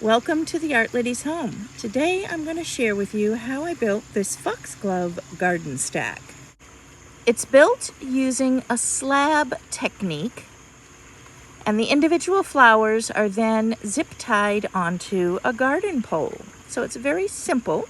Welcome to the Art Lady's home. Today I'm going to share with you how I built this foxglove garden stack. It's built using a slab technique, and the individual flowers are then zip tied onto a garden pole. So it's very simple,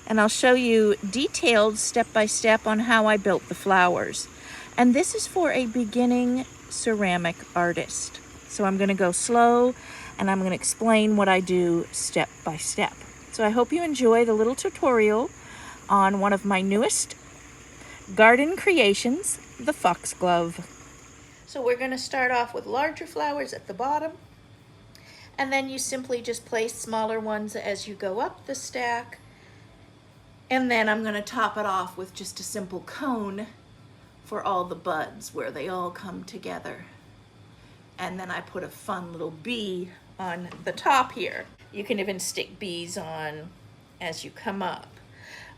and I'll show you detailed step-by-step on how I built the flowers. And this is for a beginning ceramic artist. So I'm going to go slow, and I'm going to explain what I do step by step. So I hope you enjoy the little tutorial on one of my newest garden creations, the foxglove. So we're going to start off with larger flowers at the bottom, and then you simply just place smaller ones as you go up the stack. And then I'm going to top it off with just a simple cone for all the buds where they all come together. And then I put a fun little bee on the top here. You can even stick bees on as you come up.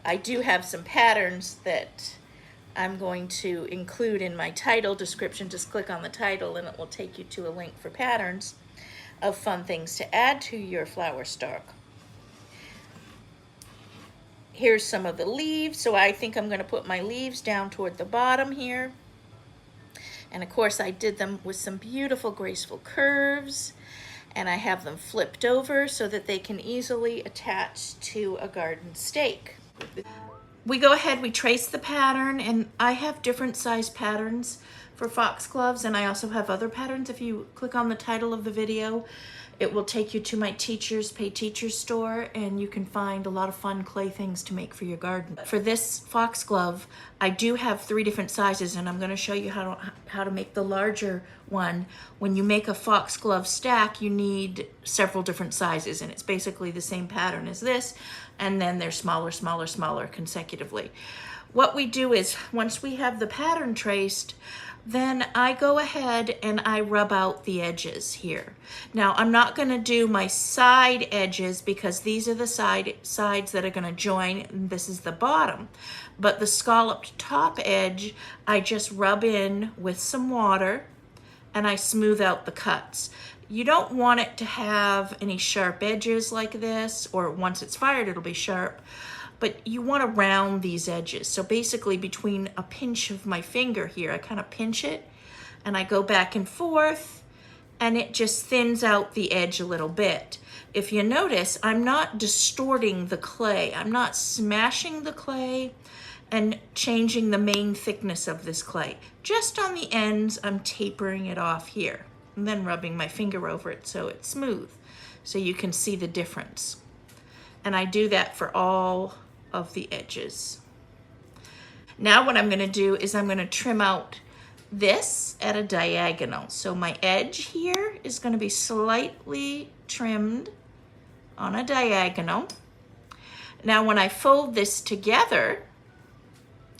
I do have some patterns that I'm going to include in my title description. Just click on the title and it will take you to a link for patterns of fun things to add to your flower stalk. Here's some of the leaves. So I think I'm going to put my leaves down toward the bottom here. And of course I did them with some beautiful graceful curves, and I have them flipped over so that they can easily attach to a garden stake. We go ahead, we trace the pattern, and I have different size patterns for foxgloves, and I also have other patterns. If you click on the title of the video, it will take you to my Pay Teachers store, and you can find a lot of fun clay things to make for your garden. For this foxglove, I do have 3 different sizes, and I'm going to show you how to make the larger one. When you make a foxglove stack, you need several different sizes, and it's basically the same pattern as this, and then they're smaller, smaller, smaller consecutively. What we do is, once we have the pattern traced, then I go ahead and I rub out the edges here. Now I'm not going to do my side edges because these are the sides that are going to join, and this is the bottom. But the scalloped top edge, I just rub in with some water and I smooth out the cuts. You don't want it to have any sharp edges like this, or once it's fired it'll be sharp. But you want to round these edges. So basically between a pinch of my finger here, I kind of pinch it and I go back and forth, and it just thins out the edge a little bit. If you notice, I'm not distorting the clay. I'm not smashing the clay and changing the main thickness of this clay. Just on the ends, I'm tapering it off here and then rubbing my finger over it so it's smooth, so you can see the difference. And I do that for all of the edges. Now what I'm going to do is I'm going to trim out this at a diagonal. So my edge here is going to be slightly trimmed on a diagonal. Now when I fold this together,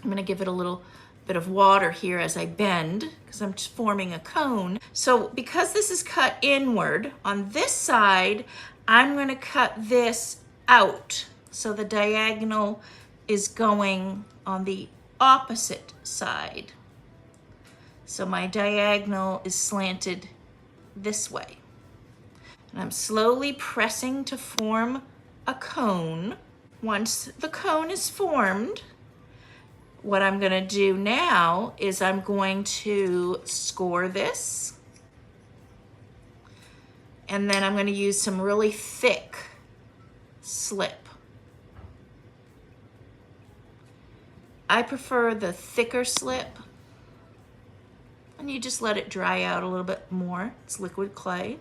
I'm going to give it a little bit of water here as I bend, because I'm just forming a cone. So because this is cut inward, on this side, I'm going to cut this out. So the diagonal is going on the opposite side. So my diagonal is slanted this way. And I'm slowly pressing to form a cone. Once the cone is formed, what I'm going to do now is I'm going to score this. And then I'm going to use some really thick slip. I prefer the thicker slip, and you just let it dry out a little bit more. It's liquid clay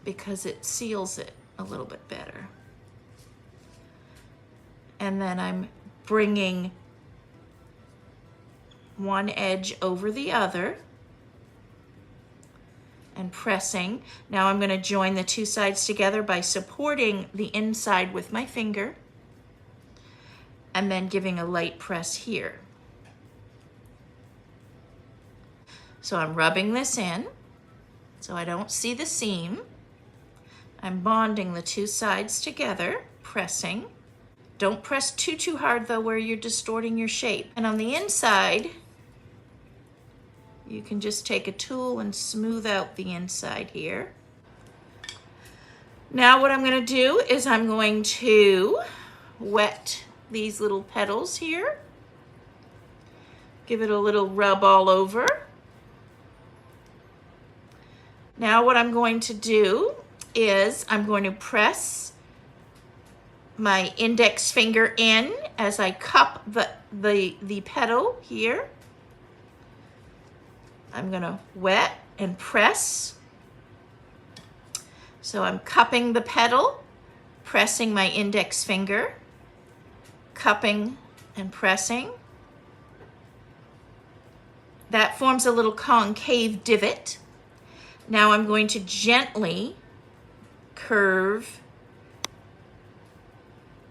because it seals it a little bit better. And then I'm bringing one edge over the other and pressing. Now I'm going to join the 2 sides together by supporting the inside with my finger and then giving a light press here. So I'm rubbing this in so I don't see the seam. I'm bonding the 2 sides together, pressing. Don't press too hard though, where you're distorting your shape. And on the inside, you can just take a tool and smooth out the inside here. Now what I'm going to do is I'm going to wet these little petals here. Give it a little rub all over. Now what I'm going to do is I'm going to press my index finger in as I cup the petal here. I'm going to wet and press. So I'm cupping the petal, pressing my index finger, cupping and pressing. That forms a little concave divot. Now I'm going to gently curve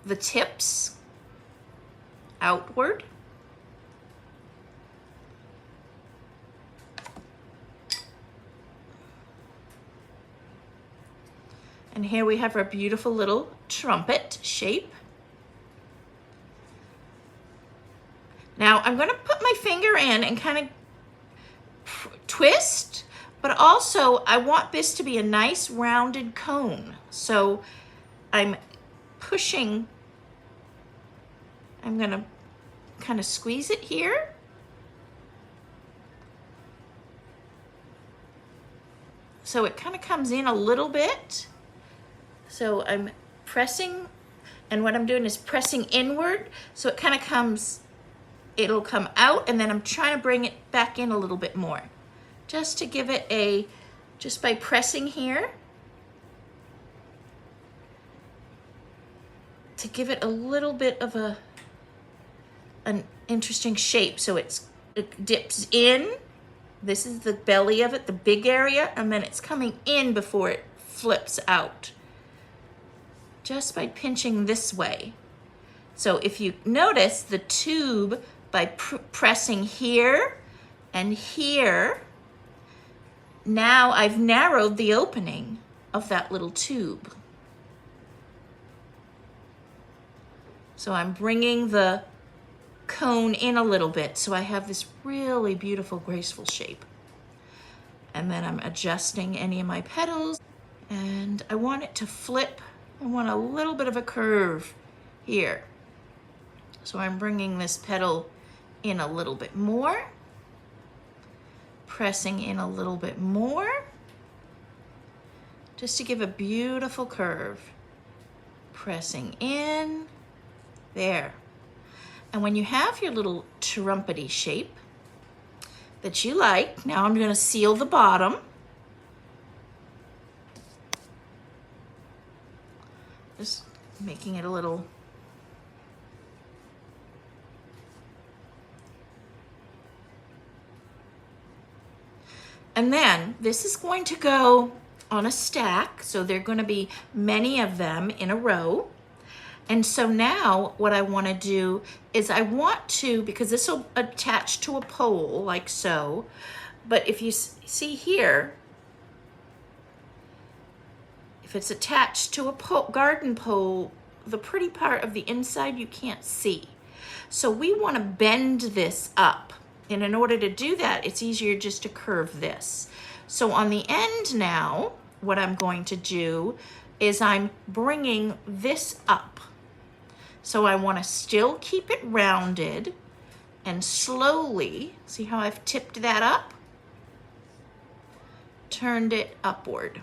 the tips outward. And here we have our beautiful little trumpet shape. Now I'm going to put my finger in and kind of twist, but also I want this to be a nice rounded cone. So I'm pushing, I'm going to kind of squeeze it here. So it kind of comes in a little bit. So I'm pressing, and what I'm doing is pressing inward, so it kind of comes, it'll come out, and then I'm trying to bring it back in a little bit more. Just to give it a, just by pressing here, to give it a little bit of an interesting shape. So it dips in, this is the belly of it, the big area, and then it's coming in before it flips out. Just by pinching this way. So if you notice the tube, by pressing here and here, now I've narrowed the opening of that little tube. So I'm bringing the cone in a little bit, so I have this really beautiful, graceful shape. And then I'm adjusting any of my petals, and I want it to flip. I want a little bit of a curve here. So I'm bringing this petal in a little bit more, pressing in a little bit more, just to give a beautiful curve. Pressing in, there. And when you have your little trumpety shape that you like, now I'm going to seal the bottom. Just making it a little, and then this is going to go on a stack, so there are going to be many of them in a row. And so now what I want to do is I want to, because this will attach to a pole like so, but if you see here, if it's attached to a garden pole, the pretty part of the inside you can't see. So we want to bend this up. And in order to do that, it's easier just to curve this. So on the end now, what I'm going to do is I'm bringing this up. So I want to still keep it rounded and slowly, see how I've tipped that up? Turned it upward.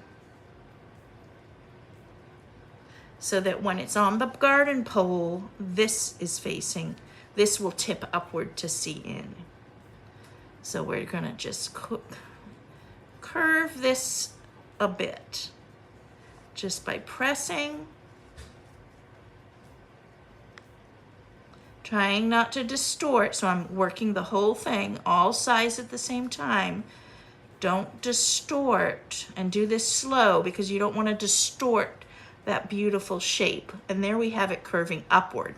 So that when it's on the garden pole, this is facing, this will tip upward to see in. So we're gonna just curve this a bit, just by pressing, trying not to distort. So I'm working the whole thing, all sides at the same time. Don't distort, and do this slow because you don't want to distort that beautiful shape. And there we have it curving upward.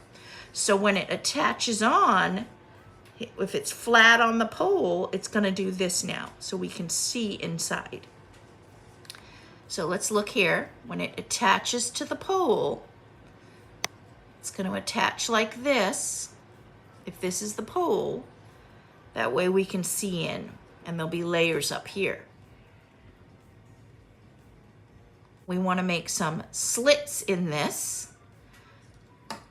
So when it attaches on, if it's flat on the pole, it's going to do this now, so we can see inside. So let's look here. When it attaches to the pole, it's going to attach like this. If this is the pole, that way we can see in, and there'll be layers up here. we want to make some slits in this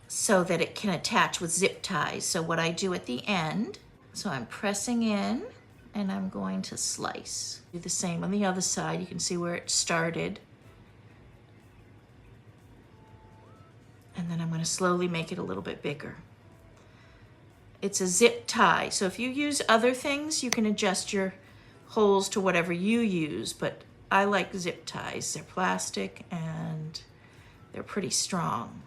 so that it can attach with zip ties. So what I do at the end, so I'm pressing in and I'm going to slice. Do the same on the other side. You can see where it started. And then I'm going to slowly make it a little bit bigger. It's a zip tie, so if you use other things, you can adjust your holes to whatever you use, but I like zip ties. They're plastic and they're pretty strong.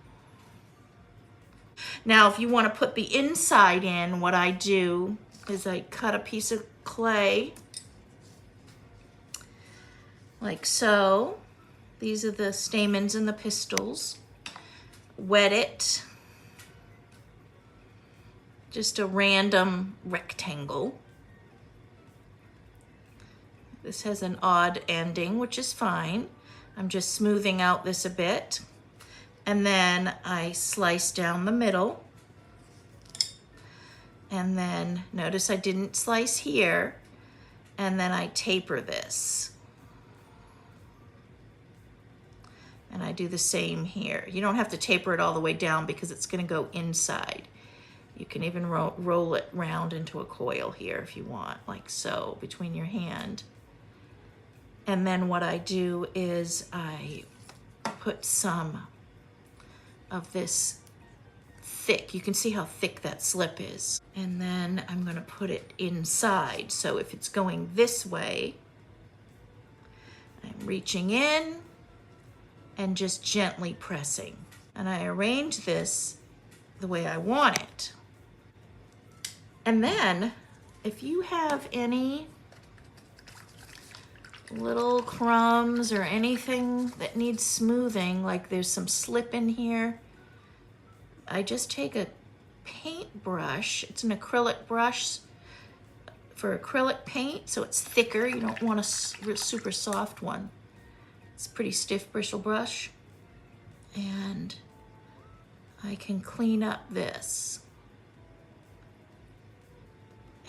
Now, if you want to put the inside in, what I do is I cut a piece of clay, like so. These are the stamens and the pistils. Wet it. Just a random rectangle. This has an odd ending, which is fine. I'm just smoothing out this a bit. And then I slice down the middle. And then notice I didn't slice here. And then I taper this. And I do the same here. You don't have to taper it all the way down because it's going to go inside. You can even roll it round into a coil here if you want, like so, between your hand. And then what I do is I put some of this thick, you can see how thick that slip is. And then I'm gonna put it inside. So if it's going this way, I'm reaching in and just gently pressing. And I arrange this the way I want it. And then, if you have any little crumbs or anything that needs smoothing, like there's some slip in here, I just take a paintbrush. It's an acrylic brush for acrylic paint, so it's thicker. You don't want a super soft one. It's a pretty stiff bristle brush. And I can clean up this.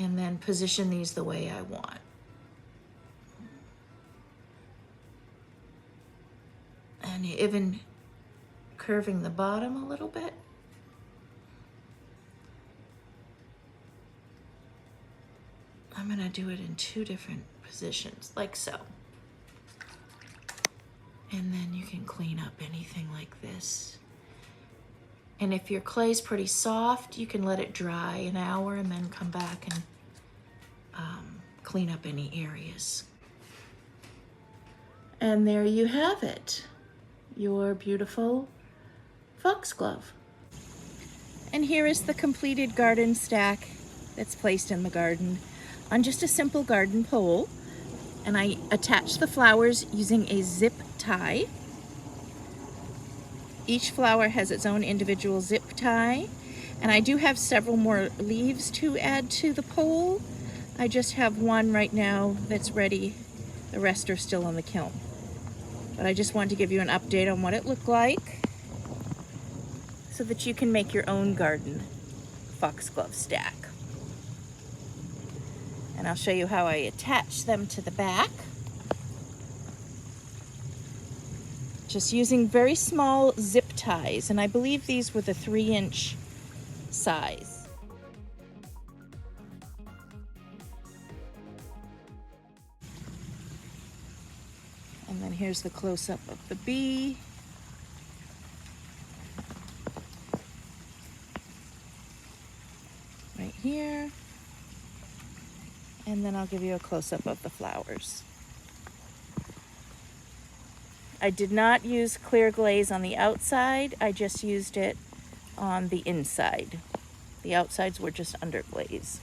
And then position these the way I want. And even curving the bottom a little bit. I'm gonna do it in 2 different positions, like so. And then you can clean up anything like this. And if your clay's pretty soft, you can let it dry an hour and then come back and clean up any areas. And there you have it, your beautiful foxglove. And here is the completed garden stack that's placed in the garden on just a simple garden pole. And I attach the flowers using a zip tie. Each flower has its own individual zip tie, and I do have several more leaves to add to the pole. I just have one right now that's ready. The rest are still on the kiln. But I just wanted to give you an update on what it looked like so that you can make your own garden foxglove stack. And I'll show you how I attach them to the back. Just using very small zip ties, and I believe these were the 3-inch size. And then here's the close-up of the bee. Right here. And then I'll give you a close-up of the flowers. I did not use clear glaze on the outside, I just used it on the inside. The outsides were just under glaze.